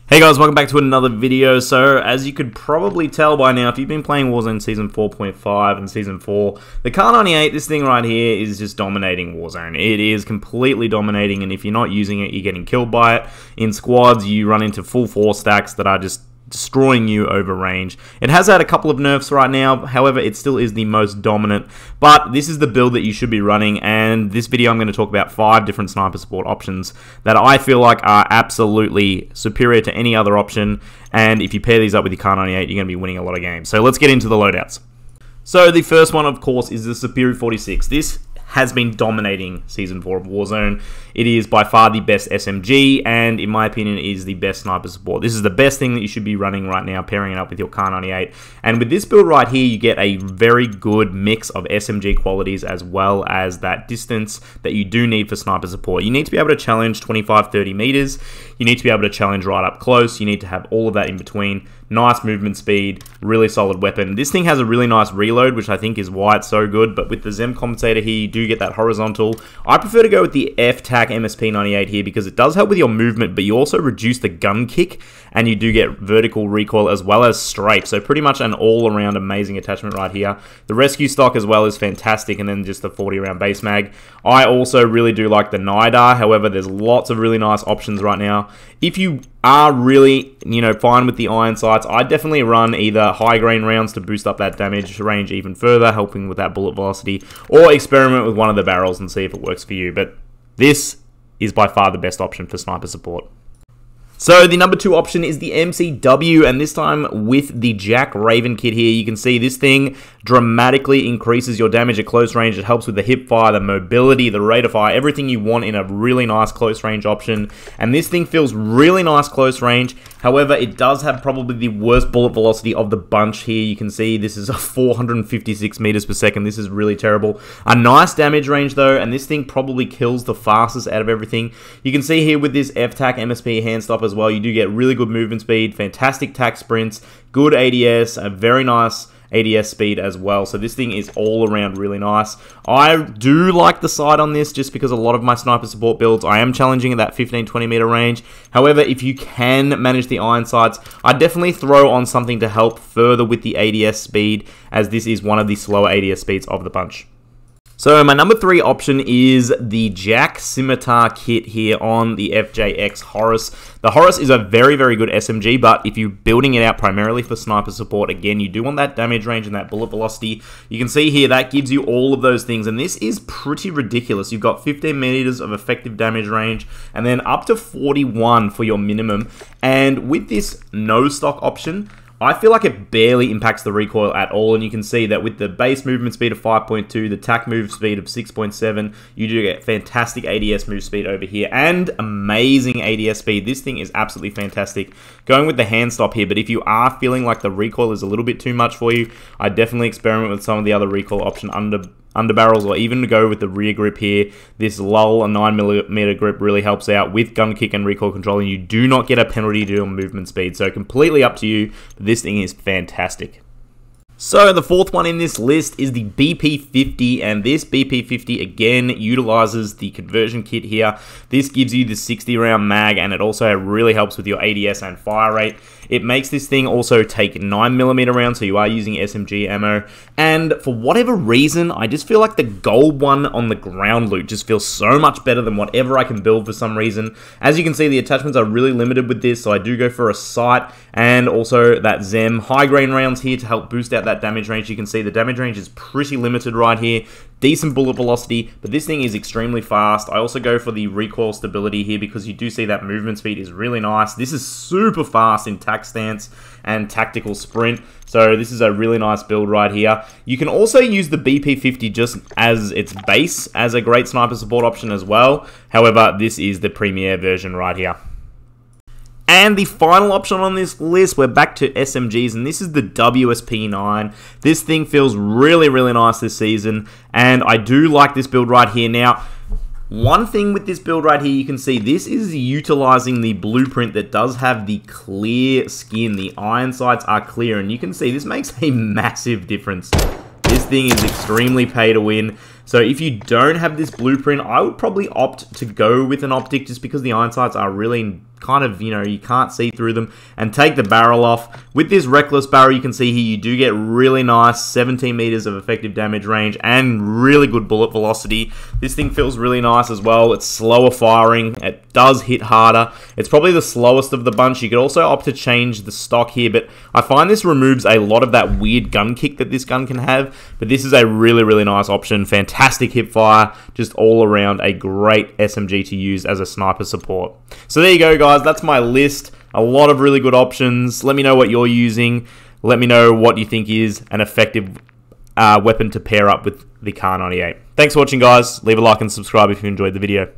Hey guys, welcome back to another video. So, as you could probably tell by now, if you've been playing Warzone Season 4.5 and Season 4, the Kar 98, this thing right here, is just dominating Warzone. It is completely dominating, and if you're not using it, you're getting killed by it. In squads, you run into full 4 stacks that are just destroying you over range. It has had a couple of nerfs right now, however, it still is the most dominant, but this is the build that you should be running, and this video I'm going to talk about 5 different sniper support options that I feel like are absolutely superior to any other option, and if you pair these up with your Kar 98, you're going to be winning a lot of games. So let's get into the loadouts. So the first one, of course, is the Superi 46. This has been dominating Season 4 of Warzone. It is by far the best SMG, and in my opinion, is the best sniper support. This is the best thing that you should be running right now, pairing it up with your Kar 98. And with this build right here, you get a very good mix of SMG qualities as well as that distance that you do need for sniper support. You need to be able to challenge 25-30 meters. You need to be able to challenge right up close. You need to have all of that in between. Nice movement speed, really solid weapon. This thing has a really nice reload, which I think is why it's so good, but with the Zem compensator here, you do get that horizontal. I prefer to go with the F-Tac MSP 98 here because it does help with your movement, but you also reduce the gun kick, and you do get vertical recoil as well as strafe, so pretty much an all-around amazing attachment right here. The rescue stock as well is fantastic, and then just the 40-round base mag. I also really do like the NIDAR, however, there's lots of really nice options right now. If you are really, fine with the iron sights, I definitely run either high grain rounds to boost up that damage range even further, helping with that bullet velocity, or experiment with one of the barrels and see if it works for you. But this is by far the best option for sniper support. So the number 2 option is the MCW, and this time with the Jack Raven kit here. You can see this thing dramatically increases your damage at close range. It helps with the hip fire, the mobility, the rate of fire, everything you want in a really nice close range option. And this thing feels really nice close range. However, it does have probably the worst bullet velocity of the bunch here. You can see this is a 456 meters per second. This is really terrible. A nice damage range though, and this thing probably kills the fastest out of everything. You can see here with this F-Tac MSP hand stop as well, you do get really good movement speed, fantastic tac sprints, good ADS, a very nice ADS speed as well. So this thing is all around really nice. I do like the sight on this just because a lot of my sniper support builds, I am challenging at that 15-20 meter range. However, if you can manage the iron sights, I'd definitely throw on something to help further with the ADS speed, as this is one of the slower ADS speeds of the bunch. So my number 3 option is the Jack Scimitar kit here on the FJX Horus. The Horus is a very, very good SMG, but if you're building it out primarily for sniper support, again, you do want that damage range and that bullet velocity. You can see here, that gives you all of those things, and this is pretty ridiculous. You've got 15 meters of effective damage range, and then up to 41 for your minimum. And with this no stock option, I feel like it barely impacts the recoil at all, and you can see that with the base movement speed of 5.2, the tac move speed of 6.7, you do get fantastic ADS move speed over here, and amazing ADS speed. This thing is absolutely fantastic. Going with the hand stop here, but if you are feeling like the recoil is a little bit too much for you, I definitely experiment with some of the other recoil option under barrels, or even to go with the rear grip here. This lull, a 9mm grip, really helps out with gun kick and recoil control, and you do not get a penalty to your movement speed, so completely up to you. This thing is fantastic. So the 4th one in this list is the BP50, and this BP50 again utilizes the conversion kit here. This gives you the 60 round mag, and it also really helps with your ADS and fire rate. It makes this thing also take 9mm rounds, so you are using SMG ammo. And for whatever reason, I just feel like the gold one on the ground loot just feels so much better than whatever I can build for some reason. As you can see, the attachments are really limited with this, so I do go for a sight and also that Zem high grain rounds here to help boost out that damage range. You can see the damage range is pretty limited right here. Decent bullet velocity, but this thing is extremely fast. I also go for the recoil stability here because you do see that movement speed is really nice. This is super fast in tac stance and tactical sprint, so this is a really nice build right here. You can also use the BP50 just as its base as a great sniper support option as well. However, this is the premier version right here. And the final option on this list, we're back to SMGs, and this is the WSP9. This thing feels really, really nice this season, and I do like this build right here. Now, one thing with this build right here, you can see this is utilizing the blueprint that does have the clear skin. The iron sights are clear, and you can see this makes a massive difference. This thing is extremely pay to win. So if you don't have this blueprint, I would probably opt to go with an optic just because the iron sights are really kind of, you know, you can't see through them, and take the barrel off. With this reckless barrel, you can see here you do get really nice 17 meters of effective damage range and really good bullet velocity. This thing feels really nice as well. It's slower firing. It does hit harder. It's probably the slowest of the bunch. You could also opt to change the stock here, but I find this removes a lot of that weird gun kick that this gun can have, but this is a really, really nice option. Fantastic hip fire, just all around a great SMG to use as a sniper support. So there you go, guys. That's my list. A lot of really good options. Let me know what you're using. Let me know what you think is an effective weapon to pair up with the Kar 98. Thanks for watching, guys. Leave a like and subscribe if you enjoyed the video.